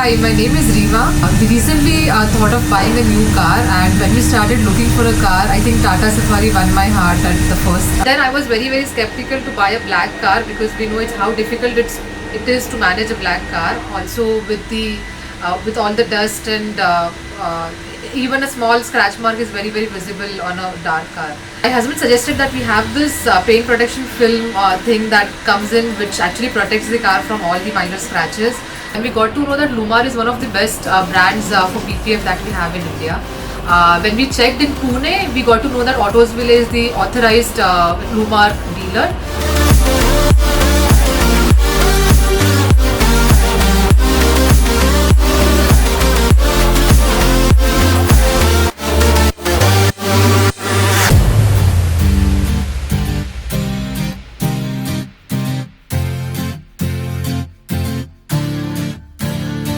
Hi, my name is Reema. We recently thought of buying a new car, and when we started looking for a car, I think TATA Safari won my heart at the first. Then I was very skeptical to buy a black car because we know it's how difficult it is to manage a black car. Also with all the dust and even a small scratch mark is very visible on a dark car. My husband suggested that we have this paint protection film thing that comes in, which actually protects the car from all the minor scratches. And we got to know that Llumar is one of the best brands for PPF that we have in India. When we checked in Pune, we got to know that Autos Will is the authorized Llumar dealer.